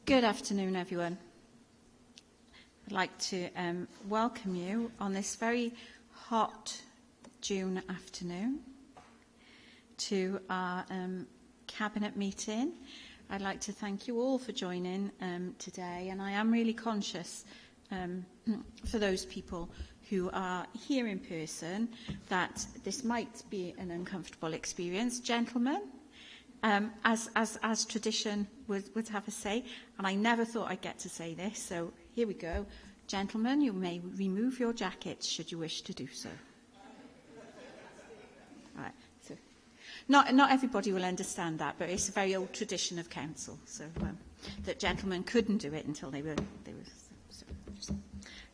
Good afternoon, everyone. I'd like to welcome you on this very hot June afternoon to our Cabinet meeting. I'd like to thank you all for joining today, and I am really conscious for those people who are here in person that this might be an uncomfortable experience. Gentlemen, as tradition would have us say, and I never thought I'd get to say this, so here we go. Gentlemen, you may remove your jackets should you wish to do so. Right, so not everybody will understand that, but it's a very old tradition of council, so that gentlemen couldn't do it until they were so just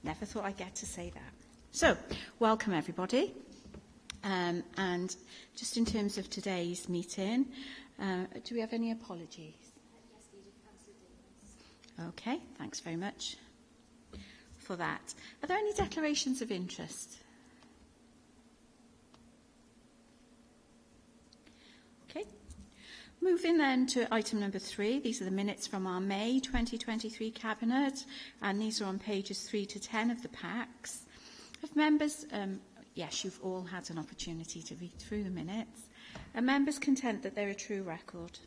never thought I'd get to say that. So, welcome everybody. And just in terms of today's meeting, do we have any apologies? Yes, we did cancel. Okay, thanks very much for that. Are there any declarations of interest? Okay. Moving then to item number 3. These are the minutes from our May 2023 Cabinet, and these are on pages 3 to 10 of the packs. Have members... yes, you've all had an opportunity to read through the minutes. Are members content that they're a true record?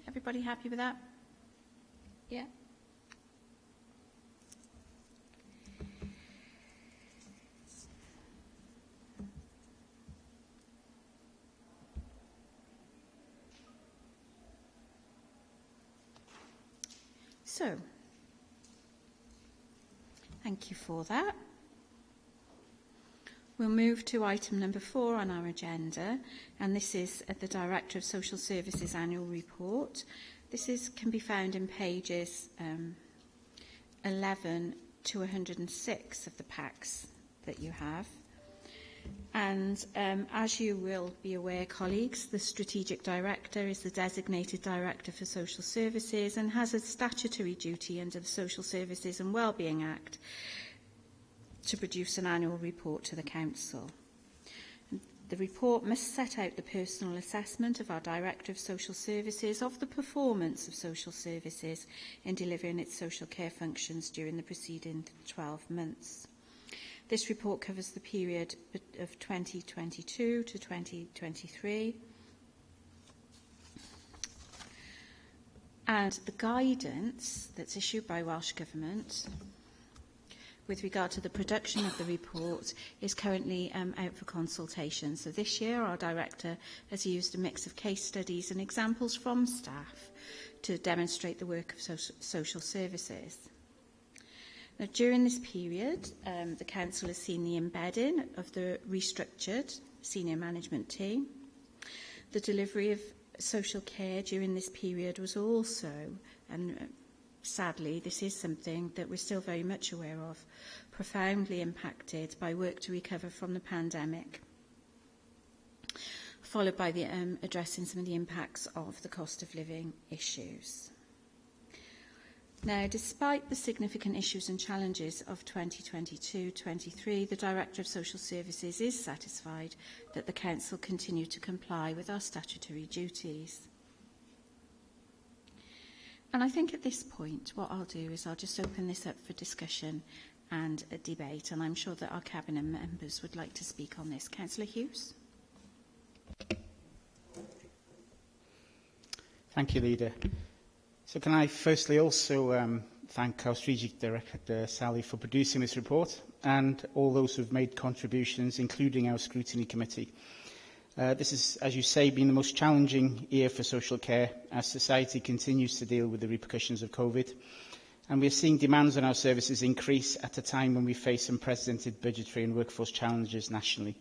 Everybody happy with that? Yeah? So, thank you for that. We'll move to item number 4 on our agenda, and this is the Director of Social Services Annual Report. This can be found in pages 11 to 106 of the packs that you have. And as you will be aware, colleagues, the Strategic Director is the designated Director for Social Services and has a statutory duty under the Social Services and Wellbeing Act to produce an annual report to the Council. The report must set out the personal assessment of our Director of Social Services of the performance of social services in delivering its social care functions during the preceding 12 months. This report covers the period of 2022 to 2023. And the guidance that's issued by Welsh Government with regard to the production of the report is currently out for consultation. So this year our Director has used a mix of case studies and examples from staff to demonstrate the work of social services. Now, during this period, the Council has seen the embedding of the restructured senior management team. The delivery of social care during this period was also, and sadly, this is something that we're still very much aware of, profoundly impacted by work to recover from the pandemic, followed by the addressing some of the impacts of the cost of living issues. Now, despite the significant issues and challenges of 2022-23, the Director of Social Services is satisfied that the Council continue to comply with our statutory duties. And I think at this point, what I'll do is I'll just open this up for discussion and a debate, and I'm sure that our Cabinet members would like to speak on this. Councillor Hughes. Thank you, Leader. So can I firstly also thank our Strategic Director, Sally, for producing this report, and all those who have made contributions, including our Scrutiny Committee. This has, as you say, been the most challenging year for social care as society continues to deal with the repercussions of COVID. And we are seeing demands on our services increase at a time when we face unprecedented budgetary and workforce challenges nationally.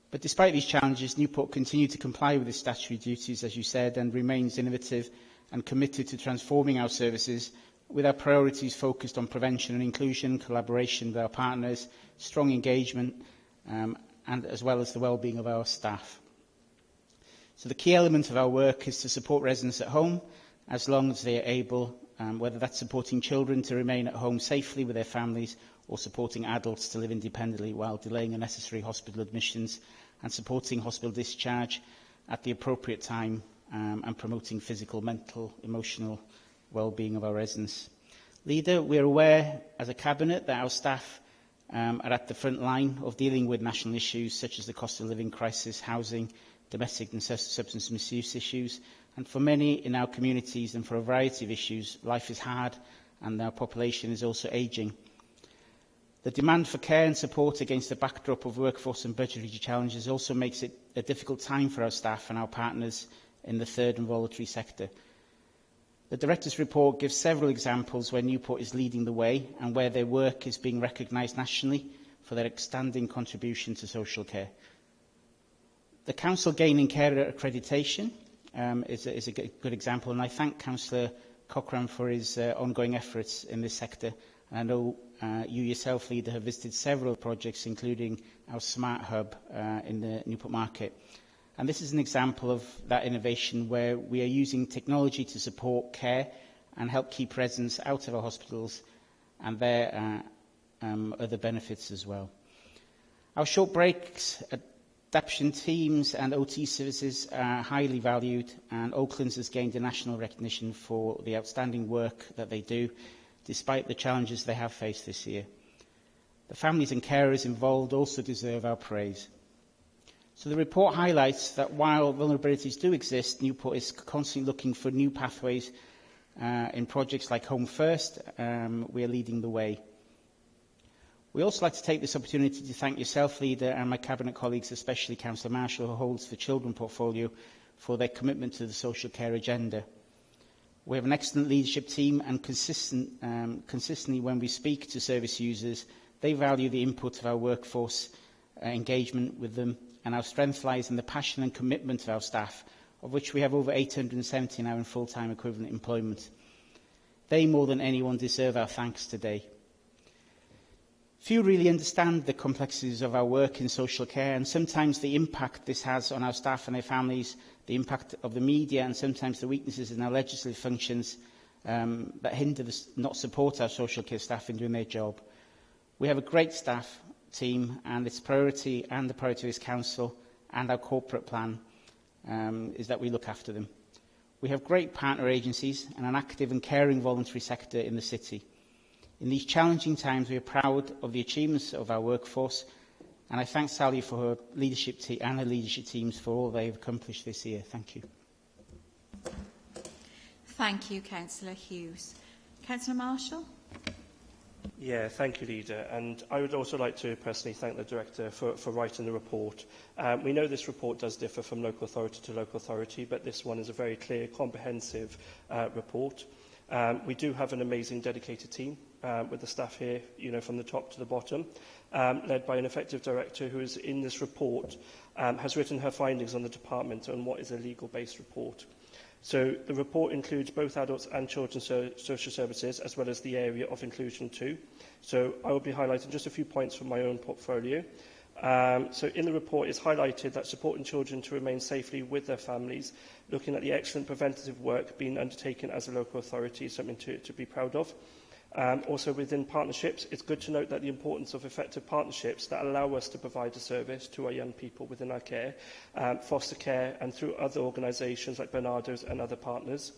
But despite these challenges, Newport continued to comply with its statutory duties, as you said, and remains innovative and committed to transforming our services, with our priorities focused on prevention and inclusion, collaboration with our partners, strong engagement, and as well as the well-being of our staff. So the key element of our work is to support residents at home as long as they are able, whether that's supporting children to remain at home safely with their families or supporting adults to live independently while delaying unnecessary hospital admissions and supporting hospital discharge at the appropriate time and promoting physical, mental, emotional well-being of our residents. Leader, we are aware as a Cabinet that our staff are at the front line of dealing with national issues such as the cost of living crisis, housing, domestic and substance misuse issues, and for many in our communities and for a variety of issues, life is hard and our population is also ageing. The demand for care and support against the backdrop of workforce and budgetary challenges also makes it a difficult time for our staff and our partners in the third and voluntary sector. The Director's report gives several examples where Newport is leading the way and where their work is being recognised nationally for their outstanding contribution to social care. The Council gaining carer accreditation is a good example, and I thank Councillor Cochrane for his ongoing efforts in this sector. And I know you yourself, Leader, have visited several projects, including our Smart Hub in the Newport Market. And this is an example of that innovation where we are using technology to support care and help keep residents out of our hospitals and their other benefits as well. Our short breaks, adaptation teams and OT services are highly valued, and Oaklands has gained a national recognition for the outstanding work that they do, despite the challenges they have faced this year. The families and carers involved also deserve our praise. So the report highlights that while vulnerabilities do exist, Newport is constantly looking for new pathways in projects like Home First. We are leading the way. We also like to take this opportunity to thank yourself, Leader, and my Cabinet colleagues, especially Councillor Marshall, who holds the Children portfolio, for their commitment to the social care agenda. We have an excellent leadership team, and consistently when we speak to service users, they value the input of our workforce engagement with them, and our strength lies in the passion and commitment of our staff, of which we have over 870 now in full-time equivalent employment. They, more than anyone, deserve our thanks today. Few really understand the complexities of our work in social care, and sometimes the impact this has on our staff and their families, the impact of the media, and sometimes the weaknesses in our legislative functions that hinder not support our social care staff in doing their job. We have a great staff team, and its priority and the priority of this Council and our corporate plan is that we look after them. We have great partner agencies and an active and caring voluntary sector in the city. In these challenging times, we are proud of the achievements of our workforce, and I thank Sally for her leadership team and her leadership teams for all they have accomplished this year. Thank you. Thank you, Councillor Hughes. Councillor Marshall. Yeah, thank you, Leader. And I would also like to personally thank the Director for writing the report. We know this report does differ from local authority to local authority, but this one is a very clear, comprehensive report. We do have an amazing dedicated team with the staff here, from the top to the bottom, led by an effective director who is in this report, has written her findings on the department on what is a legal-based report. So the report includes both adults and children's social services, as well as the area of inclusion too. So I will be highlighting just a few points from my own portfolio. So in the report, it's highlighted that supporting children to remain safely with their families, looking at the excellent preventative work being undertaken as a local authority, is something to be proud of. Also within partnerships, it's good to note that the importance of effective partnerships that allow us to provide a service to our young people within our care, foster care, and through other organisations like Bernardo's and other partners.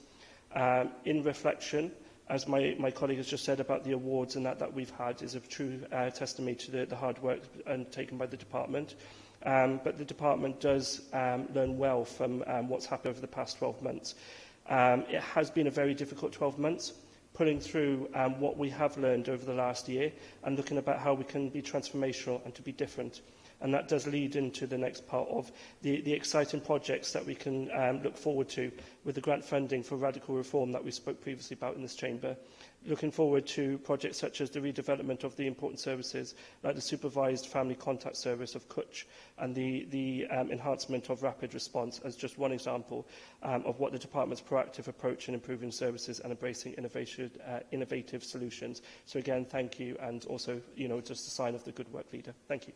In reflection, as my colleague has just said about the awards and that we've had, is a true testimony to the hard work undertaken by the department. But the department does learn well from what's happened over the past 12 months. It has been a very difficult 12 months, pulling through what we have learned over the last year and looking about how we can be transformational and to be different. And that does lead into the next part of the exciting projects that we can look forward to with the grant funding for radical reform that we spoke previously about in this chamber. Looking forward to projects such as the redevelopment of the important services like the supervised family contact service of Kutch and the enhancement of rapid response as just one example of what the department's proactive approach in improving services and embracing innovative solutions. So again, thank you, and also, just a sign of the good work, Leader. Thank you.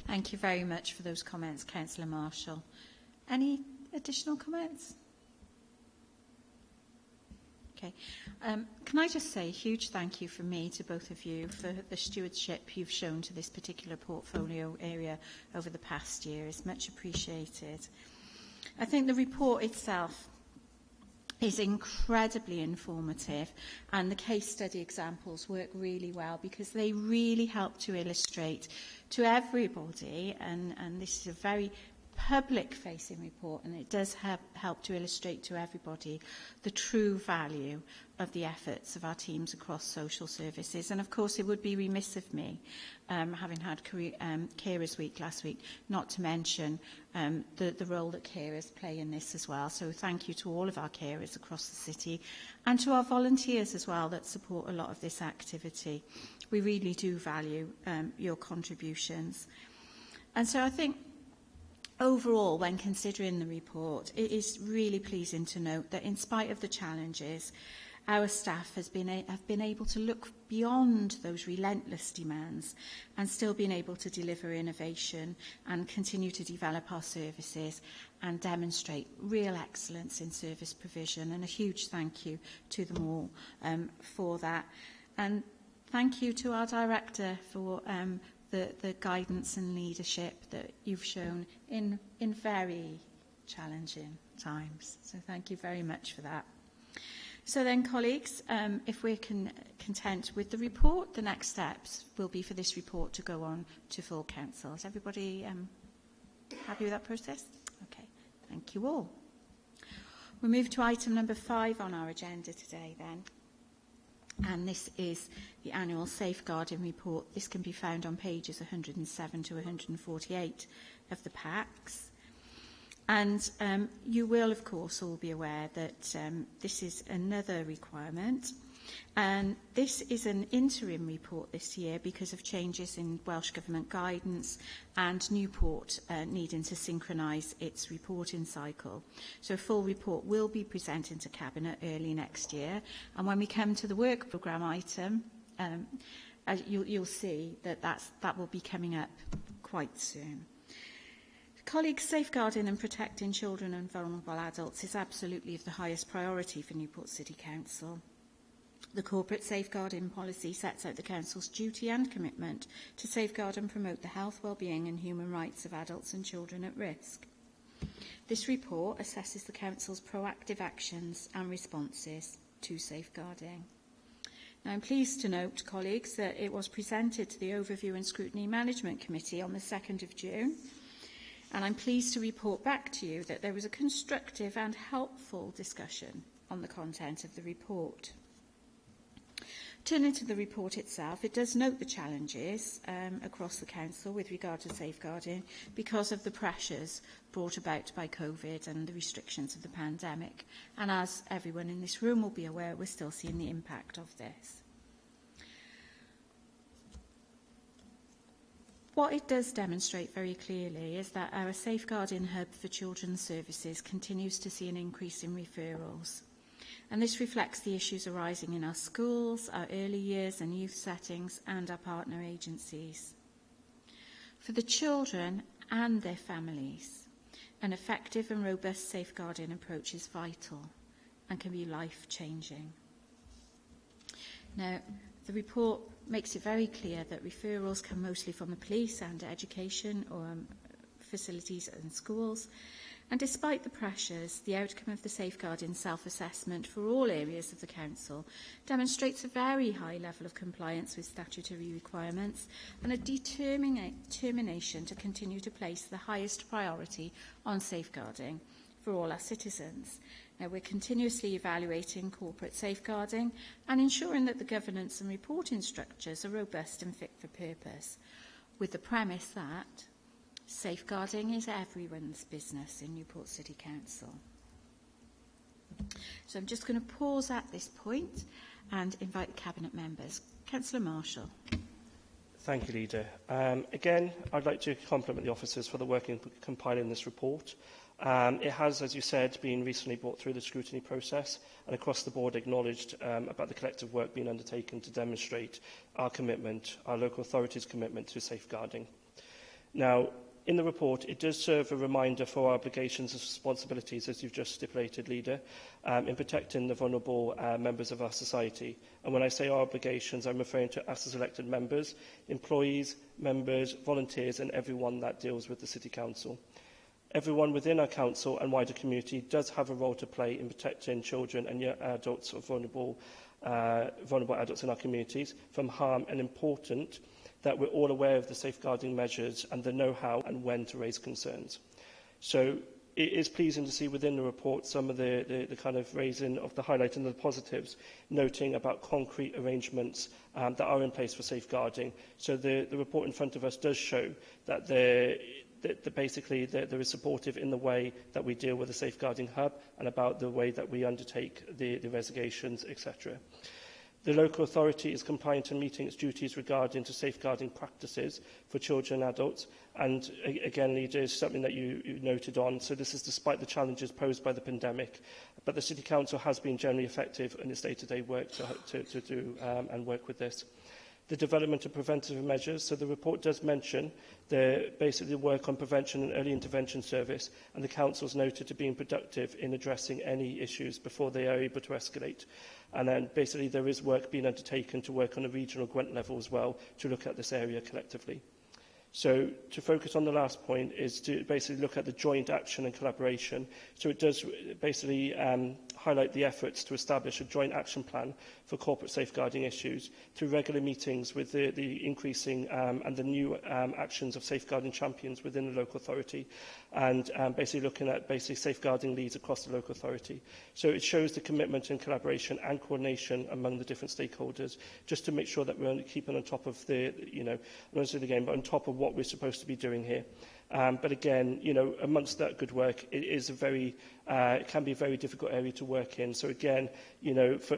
Thank you very much for those comments, Councillor Marshall. Any additional comments? Okay. Can I just say a huge thank you from me to both of you for the stewardship you've shown to this particular portfolio area over the past year. It's much appreciated. I think the report itself is incredibly informative, and the case study examples work really well because they really help to illustrate to everybody, and this is a very public-facing report, and it does help to illustrate to everybody the true value of the efforts of our teams across social services. And of course, it would be remiss of me, having had Carers Week last week, not to mention the role that carers play in this as well. So thank you to all of our carers across the city and to our volunteers as well that support a lot of this activity. We really do value your contributions. And so I think overall, when considering the report, it is really pleasing to note that in spite of the challenges, our staff have been able to look beyond those relentless demands and still been able to deliver innovation and continue to develop our services and demonstrate real excellence in service provision. And a huge thank you to them all for that. And thank you to our director for the guidance and leadership that you've shown in very challenging times. So thank you very much for that. So then, colleagues, if we're content with the report, the next steps will be for this report to go on to full council. Is everybody happy with that process? Okay, thank you all. We'll move to item number 5 on our agenda today then. And this is the annual safeguarding report. This can be found on pages 107 to 148 of the packs. And you will, of course, all be aware that this is another requirement. And this is an interim report this year because of changes in Welsh Government guidance and Newport needing to synchronise its reporting cycle. So a full report will be presented to Cabinet early next year. And when we come to the work programme item, you'll see that will be coming up quite soon. Colleagues, safeguarding and protecting children and vulnerable adults is absolutely of the highest priority for Newport City Council. The corporate safeguarding policy sets out the Council's duty and commitment to safeguard and promote the health, well-being and human rights of adults and children at risk. This report assesses the Council's proactive actions and responses to safeguarding. Now, I'm pleased to note, colleagues, that it was presented to the Overview and Scrutiny Management Committee on the 2nd of June. And I'm pleased to report back to you that there was a constructive and helpful discussion on the content of the report. Turning to the report itself, it does note the challenges across the Council with regard to safeguarding because of the pressures brought about by COVID and the restrictions of the pandemic. And as everyone in this room will be aware, we're still seeing the impact of this. What it does demonstrate very clearly is that our safeguarding hub for children's services continues to see an increase in referrals. And this reflects the issues arising in our schools, our early years and youth settings, and our partner agencies. For the children and their families, an effective and robust safeguarding approach is vital and can be life-changing. Now, the report makes it very clear that referrals come mostly from the police and education or facilities and schools. And despite the pressures, the outcome of the safeguarding self-assessment for all areas of the Council demonstrates a very high level of compliance with statutory requirements and a determination to continue to place the highest priority on safeguarding for all our citizens. Now, we're continuously evaluating corporate safeguarding and ensuring that the governance and reporting structures are robust and fit for purpose, with the premise that safeguarding is everyone's business in Newport City Council. So I'm just going to pause at this point and invite the Cabinet members. Councillor Marshall. Thank you, Leader. Again, I'd like to compliment the officers for the work in compiling this report. It has, as you said, been recently brought through the scrutiny process and across the board acknowledged about the collective work being undertaken to demonstrate our commitment, our local authorities' commitment to safeguarding. Now, in the report, it does serve a reminder for our obligations and responsibilities, as you've just stipulated, Leader, in protecting the vulnerable members of our society. And when I say our obligations, I'm referring to us as elected members, employees, members, volunteers, and everyone that deals with the City Council. Everyone within our council and wider community does have a role to play in protecting children and young adults or vulnerable adults in our communities from harm, and important that we're all aware of the safeguarding measures and the know-how and when to raise concerns. So it is pleasing to see within the report some of the kind of raising of the highlighting of the positives, noting about concrete arrangements that are in place for safeguarding. So the report in front of us does show that basically there is supportive in the way that we deal with the safeguarding hub and about the way that we undertake the investigations, etc. The local authority is compliant and meeting its duties regarding to safeguarding practices for children and adults. And again, Leader, is something that you noted on. So this is despite the challenges posed by the pandemic. But the City Council has been generally effective in its day-to-day work to do and work with this. The development of preventative measures. So the report does mention basically the work on prevention and early intervention service, and the Council's noted to being productive in addressing any issues before they are able to escalate. And then basically there is work being undertaken to work on a regional Gwent level as well to look at this area collectively. So to focus on the last point is to basically look at the joint action and collaboration. So it does basically highlight the efforts to establish a joint action plan for corporate safeguarding issues through regular meetings with the increasing and the new actions of safeguarding champions within the local authority, and basically looking at safeguarding leads across the local authority. So it shows the commitment and collaboration and coordination among the different stakeholders, just to make sure that we're keeping on top of not only the game, but on top of what we're supposed to be doing here. But again, amongst that good work, it is it can be a very difficult area to work in. So again,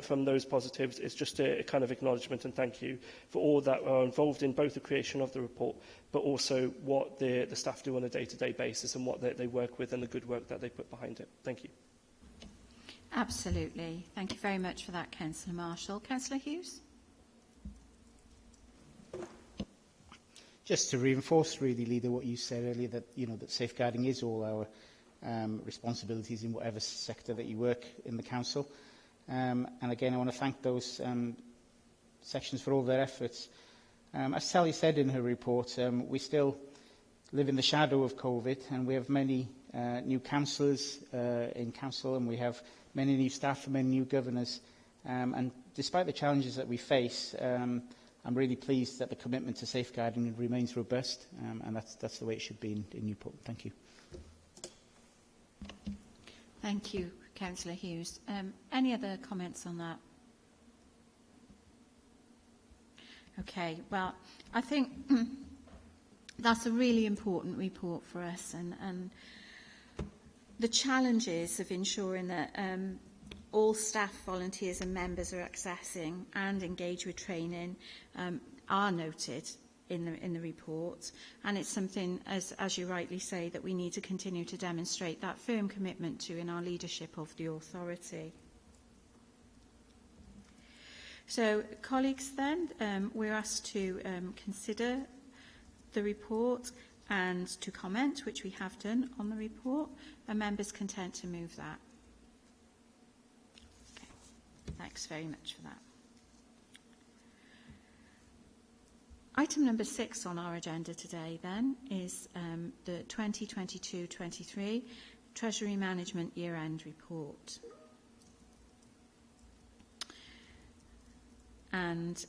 from those positives, it's just a kind of acknowledgement and thank you for all that are involved in both the creation of the report, but also what the staff do on a day-to-day basis and what they work with and the good work that they put behind it. Thank you. Absolutely. Thank you very much for that, Councillor Marshall. Councillor Hughes? Just to reinforce, really, Leader, what you said earlier, that that safeguarding is all our responsibilities in whatever sector that you work in the council. And again, I want to thank those sections for all their efforts. As Sally said in her report, we still live in the shadow of COVID, and we have many new councillors in council, and we have many new staff and many new governors. And despite the challenges that we face, I'm really pleased that the commitment to safeguarding remains robust, and that's the way it should be in Newport. Thank you. Thank you, Councillor Hughes. Any other comments on that? Okay, well, I think that's a really important report for us, and the challenges of ensuring that all staff, volunteers and members are accessing and engaged with training are noted in the report, and it's something, as you rightly say, that we need to continue to demonstrate that firm commitment to in our leadership of the authority. So, colleagues, then, we're asked to consider the report and to comment, which we have done on the report. Are members content to move that? Thanks very much for that. Item number 6 on our agenda today, then, is the 2022-23 Treasury Management Year-End Report. And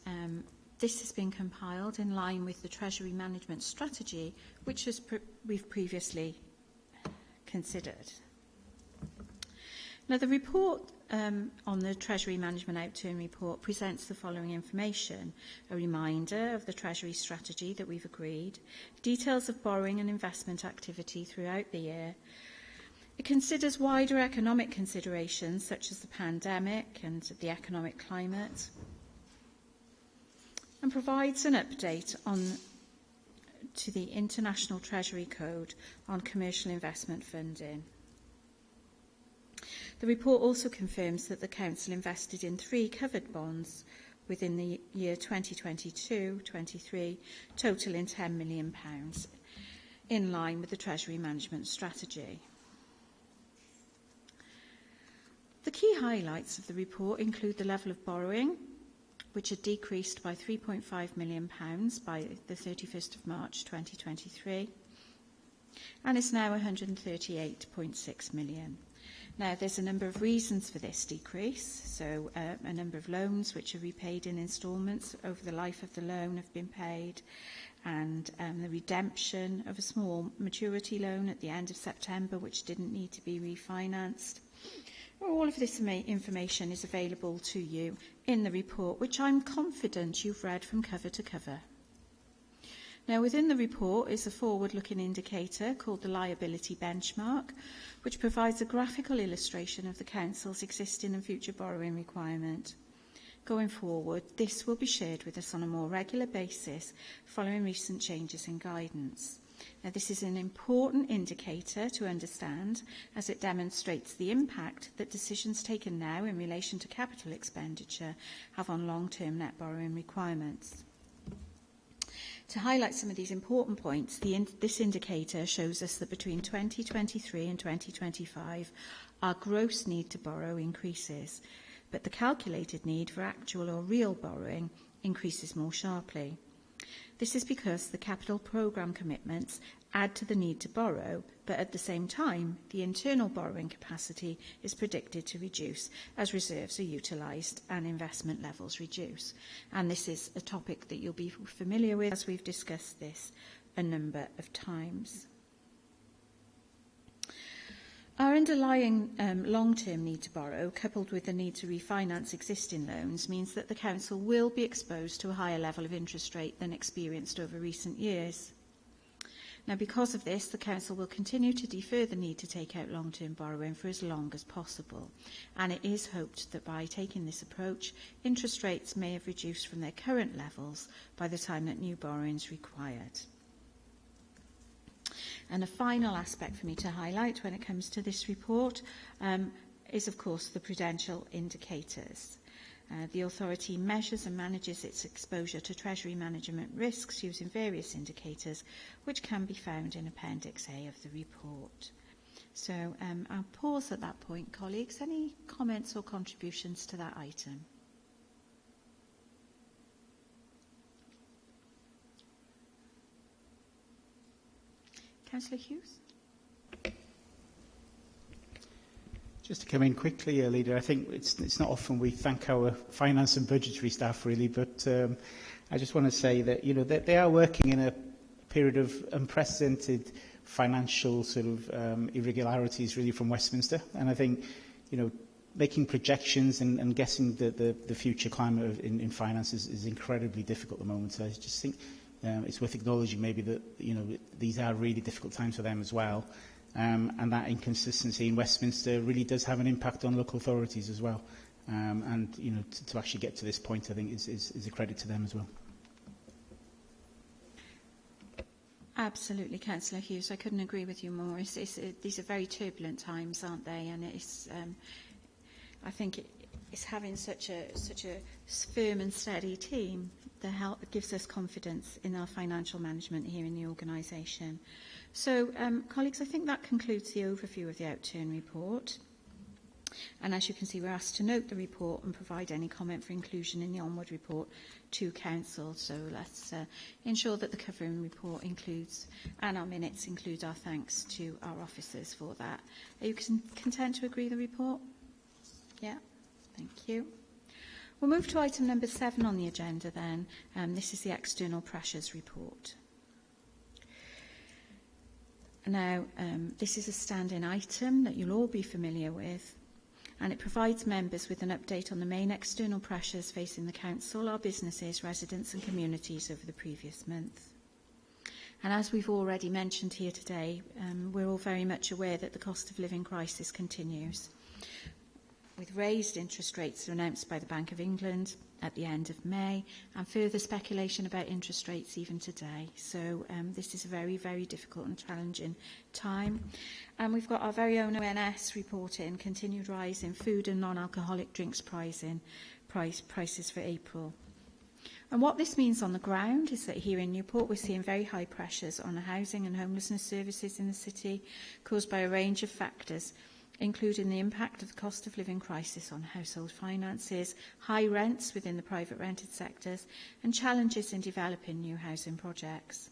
this has been compiled in line with the Treasury Management Strategy, which we've previously considered. Now, the report on the Treasury Management Outturn Report presents the following information: a reminder of the Treasury strategy that we've agreed, details of borrowing and investment activity throughout the year. It considers wider economic considerations such as the pandemic and the economic climate, and provides an update to the International Treasury Code on commercial investment funding. The report also confirms that the Council invested in 3 covered bonds within the year 2022-23, totalling £10 million, in line with the Treasury Management Strategy. The key highlights of the report include the level of borrowing, which had decreased by £3.5 million by the 31st of March 2023. and is now 138.6 million. Now, there's a number of reasons for this decrease. So a number of loans which are repaid in instalments over the life of the loan have been paid, and the redemption of a small maturity loan at the end of September which didn't need to be refinanced. All of this information is available to you in the report, which I'm confident you've read from cover to cover. Now, within the report is a forward-looking indicator called the liability benchmark, which provides a graphical illustration of the Council's existing and future borrowing requirement. Going forward, this will be shared with us on a more regular basis following recent changes in guidance. Now, this is an important indicator to understand as it demonstrates the impact that decisions taken now in relation to capital expenditure have on long-term net borrowing requirements. To highlight some of these important points, this indicator shows us that between 2023 and 2025, our gross need to borrow increases, but the calculated need for actual or real borrowing increases more sharply. This is because the capital programme commitments add to the need to borrow, but at the same time, the internal borrowing capacity is predicted to reduce as reserves are utilised and investment levels reduce. And this is a topic that you'll be familiar with as we've discussed this a number of times. Our underlying long-term need to borrow, coupled with the need to refinance existing loans, means that the Council will be exposed to a higher level of interest rate than experienced over recent years. Now, because of this, the Council will continue to defer the need to take out long-term borrowing for as long as possible, and it is hoped that by taking this approach, interest rates may have reduced from their current levels by the time that new borrowing is required. And a final aspect for me to highlight when it comes to this report is, of course, the prudential indicators. The authority measures and manages its exposure to Treasury management risks using various indicators, which can be found in Appendix A of the report. So I'll pause at that point, colleagues. Any comments or contributions to that item? Councillor Hughes? Just to come in quickly, Leader, I think it's not often we thank our finance and budgetary staff, really, but I just want to say that, you know, that they are working in a period of unprecedented financial sort of irregularities, really, from Westminster. And I think, you know, making projections and guessing the future climate in finance is incredibly difficult at the moment. So I just think it's worth acknowledging maybe that, you know, these are really difficult times for them as well. And that inconsistency in Westminster really does have an impact on local authorities as well. And, you know, to actually get to this point, I think, is a credit to them as well. Absolutely, Councillor Hughes. I couldn't agree with you more. These are very turbulent times, aren't they? And I think it's having such a firm and steady team that gives us confidence in our financial management here in the organisation. So, colleagues, I think that concludes the overview of the outturn report. And as you can see, we're asked to note the report and provide any comment for inclusion in the onward report to Council. So let's ensure that the covering report includes, and our minutes include, our thanks to our officers for that. Are you content to agree the report? Yeah, thank you. We'll move to item number 7 on the agenda then. This is the external pressures report. Now, this is a stand-in item that you'll all be familiar with, and it provides members with an update on the main external pressures facing the Council, our businesses, residents and communities over the previous month. And as we've already mentioned here today, we're all very much aware that the cost of living crisis continues, with raised interest rates announced by the Bank of England at the end of May, and further speculation about interest rates even today. So this is a very, very difficult and challenging time. And we've got our very own ONS reporting continued rise in food and non-alcoholic drinks prices for April. And what this means on the ground is that here in Newport we're seeing very high pressures on the housing and homelessness services in the city, caused by a range of factors, including the impact of the cost of living crisis on household finances, high rents within the private rented sectors, and challenges in developing new housing projects.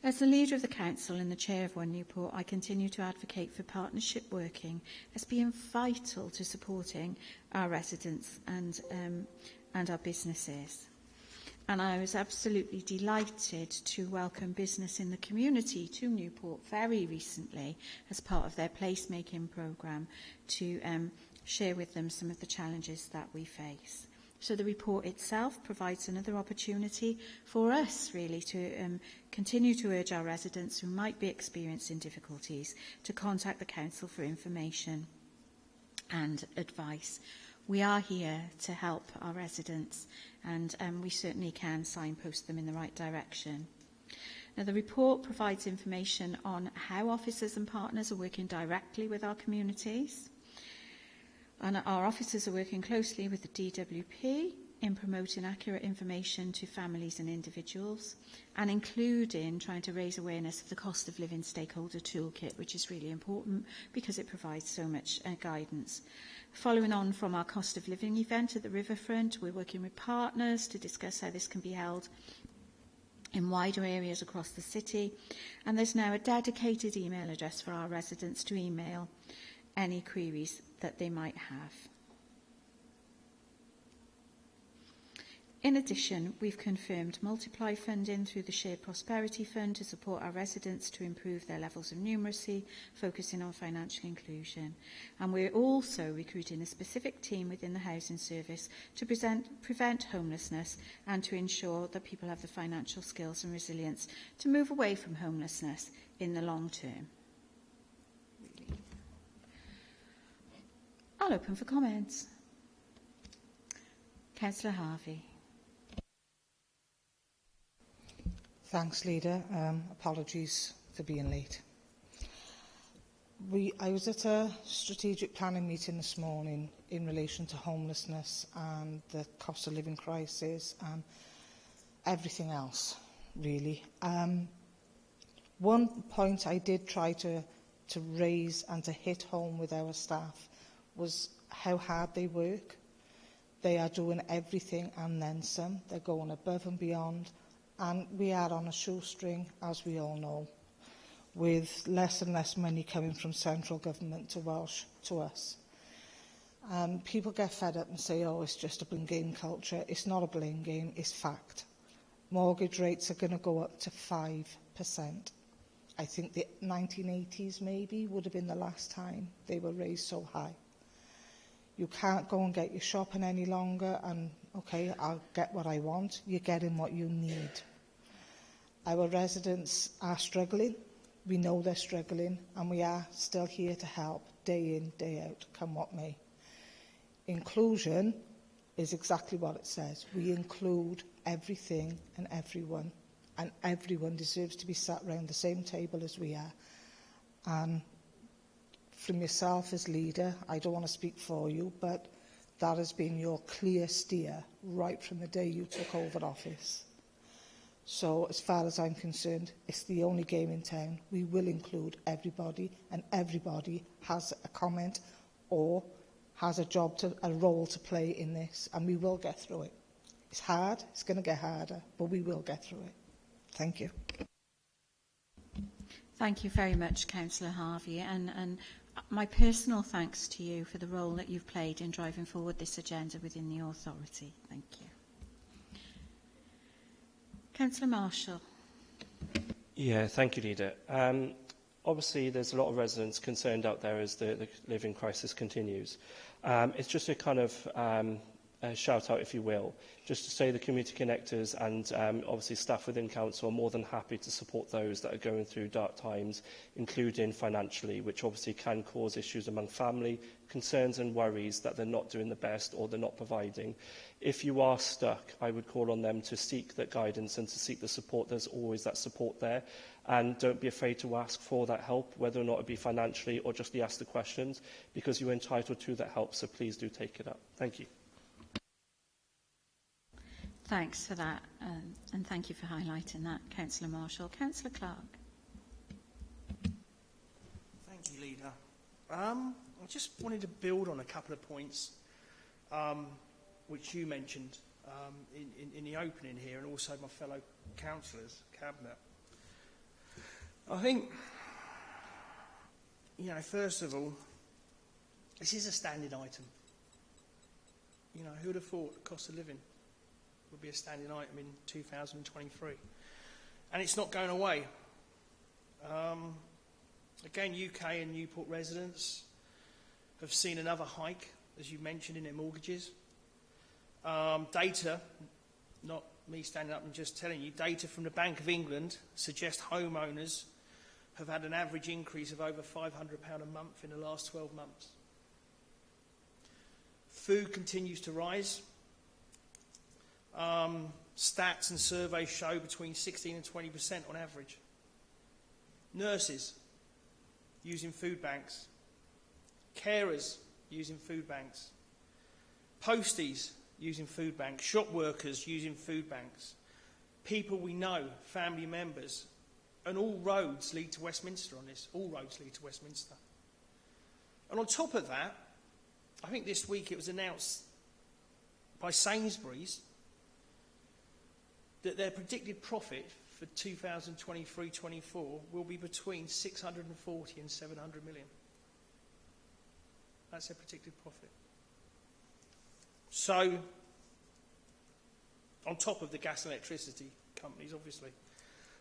As the leader of the Council and the chair of One Newport, I continue to advocate for partnership working as being vital to supporting our residents and our businesses. And I was absolutely delighted to welcome business in the community to Newport very recently as part of their placemaking programme to share with them some of the challenges that we face. So the report itself provides another opportunity for us really to continue to urge our residents who might be experiencing difficulties to contact the Council for information and advice. We are here to help our residents and we certainly can signpost them in the right direction. Now, the report provides information on how officers and partners are working directly with our communities. And our officers are working closely with the DWP in promoting accurate information to families and individuals, and including trying to raise awareness of the cost of living stakeholder toolkit, which is really important because it provides so much guidance. Following on from our cost of living event at the riverfront, we're working with partners to discuss how this can be held in wider areas across the city, and there's now a dedicated email address for our residents to email any queries that they might have. In addition, we've confirmed multiply funding through the Shared Prosperity Fund to support our residents to improve their levels of numeracy, focusing on financial inclusion. And we're also recruiting a specific team within the housing service to prevent homelessness and to ensure that people have the financial skills and resilience to move away from homelessness in the long term. I'll open for comments. Councillor Harvey. Thanks, Leader. Apologies for being late. I was at a strategic planning meeting this morning in relation to homelessness and the cost of living crisis and everything else, really. One point I did try to raise and to hit home with our staff was how hard they work. They are doing everything and then some. They're going above and beyond. And we are on a shoestring, as we all know, with less and less money coming from central government to Welsh, to us. People get fed up and say, oh, it's just a blame game culture. It's not a blame game, it's fact. Mortgage rates are going to go up to 5%. I think the 1980s maybe would have been the last time they were raised so high. You can't go and get your shopping any longer and, okay, I'll get what I want. You're getting what you need. Our residents are struggling. We know they're struggling, and we are still here to help day in, day out, come what may. Inclusion is exactly what it says. We include everything and everyone deserves to be sat around the same table as we are. And from yourself as leader, I don't want to speak for you, but that has been your clear steer right from the day you took over office. So as far as I'm concerned, it's the only game in town. We will include everybody, and everybody has a comment or has a role to play in this, and we will get through it. It's hard, it's going to get harder, but we will get through it. Thank you. Thank you very much, Councillor Harvey, and my personal thanks to you for the role that you've played in driving forward this agenda within the authority. Thank you. Councillor Marshall. Yeah, thank you, Leader. Obviously, there's a lot of residents concerned out there as the living crisis continues. It's just a kind of a shout out, if you will, just to say the community connectors and obviously staff within council are more than happy to support those that are going through dark times, including financially, which obviously can cause issues among family, concerns and worries that they're not doing the best or they're not providing. If you are stuck, I would call on them to seek that guidance and to seek the support. There's always that support there. And don't be afraid to ask for that help, whether or not it be financially or just ask the questions, because you're entitled to that help, so please do take it up. Thank you. Thanks for that, and thank you for highlighting that, Councillor Marshall. Councillor Clark. Thank you, Leader. I just wanted to build on a couple of points which you mentioned in the opening here, and also my fellow councillors, Cabinet. I think, first of all, this is a standing item. Who would have thought the cost of living would be a standing item in 2023? And it's not going away. Again, UK and Newport residents have seen another hike, as you mentioned, in their mortgages. Data, not me standing up and just telling you, data from the Bank of England suggests homeowners have had an average increase of over £500 a month in the last 12 months. Food continues to rise. Stats and surveys show between 16 and 20% on average. Nurses using food banks. Carers using food banks. Posties using food banks. Shop workers using food banks. People we know, family members. And all roads lead to Westminster on this. All roads lead to Westminster. And on top of that, I think this week it was announced by Sainsbury's that their predicted profit for 2023-24 will be between 640 and 700 million. That's their predicted profit. So, on top of the gas and electricity companies, obviously.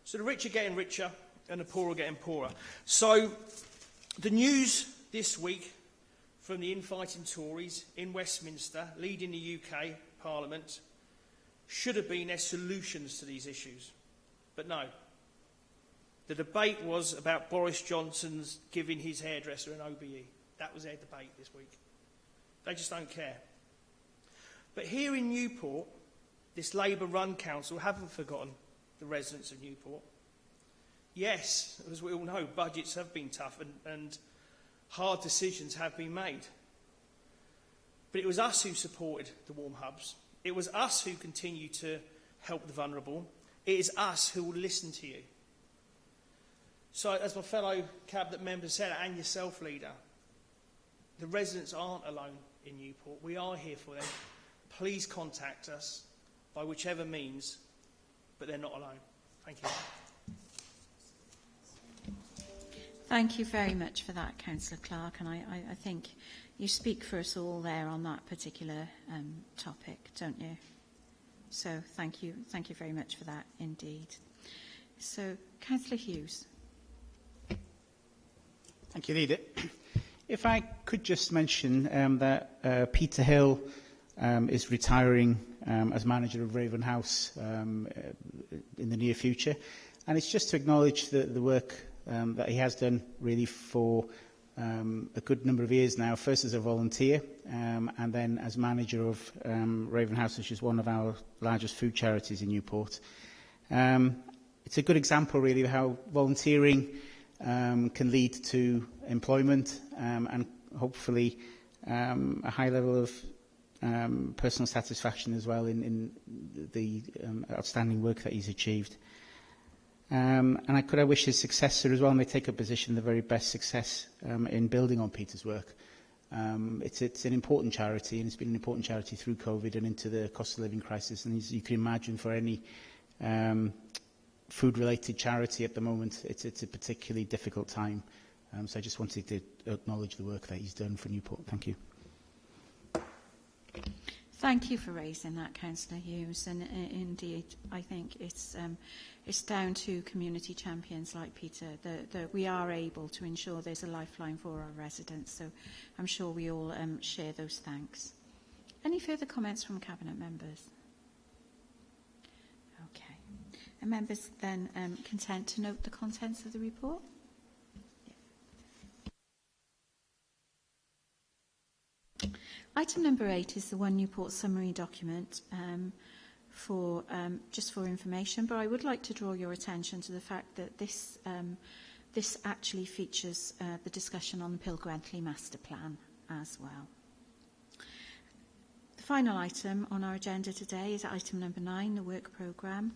So the rich are getting richer and the poor are getting poorer. So, the news this week from the infighting Tories in Westminster, leading the UK Parliament, should have been their solutions to these issues. But no. The debate was about Boris Johnson's giving his hairdresser an OBE. That was their debate this week. They just don't care. But here in Newport, this Labour-run council haven't forgotten the residents of Newport. Yes, as we all know, budgets have been tough and hard decisions have been made. But it was us who supported the warm hubs. It was us who continue to help the vulnerable. It is us who will listen to you. So, as my fellow cabinet members said, and yourself, Leader, the residents aren't alone in Newport. We are here for them. Please contact us by whichever means, but they're not alone. Thank you. Thank you very much for that, Councillor Clark, and I think you speak for us all there on that particular topic, don't you? So thank you very much for that indeed. So, Councillor Hughes. Thank you, Leader. If I could just mention that Peter Hill is retiring as manager of Raven House in the near future, and it's just to acknowledge the work that he has done really for a good number of years now, first as a volunteer and then as manager of Raven House, which is one of our largest food charities in Newport. It's a good example really of how volunteering can lead to employment and hopefully a high level of personal satisfaction as well in the outstanding work that he's achieved. And I wish his successor as well may take a position the very best success in building on Peter's work. It's an important charity, and it's been an important charity through COVID and into the cost of living crisis. And as you can imagine, for any food-related charity at the moment, it's a particularly difficult time. So I just wanted to acknowledge the work that he's done for Newport. Thank you. Thank you for raising that, Councillor Hughes. And indeed, I think it's down to community champions like Peter that we are able to ensure there's a lifeline for our residents. So I'm sure we all share those thanks. Any further comments from Cabinet members? Okay. Are members then content to note the contents of the report? Item number 8 is the One Newport summary document just for information, but I would like to draw your attention to the fact that this actually features the discussion on the Pilgrentley Master Plan as well. The final item on our agenda today is item number 9, the work programme,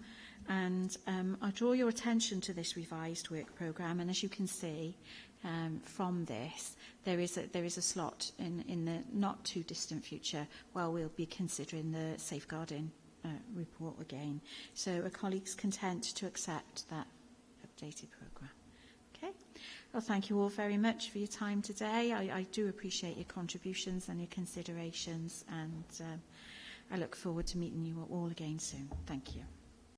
and I draw your attention to this revised work programme, and as you can see from this, there is a slot in the not too distant future where we'll be considering the safeguarding report again. So are colleagues content to accept that updated programme? Okay. Well, thank you all very much for your time today. I do appreciate your contributions and your considerations, and I look forward to meeting you all again soon. Thank you.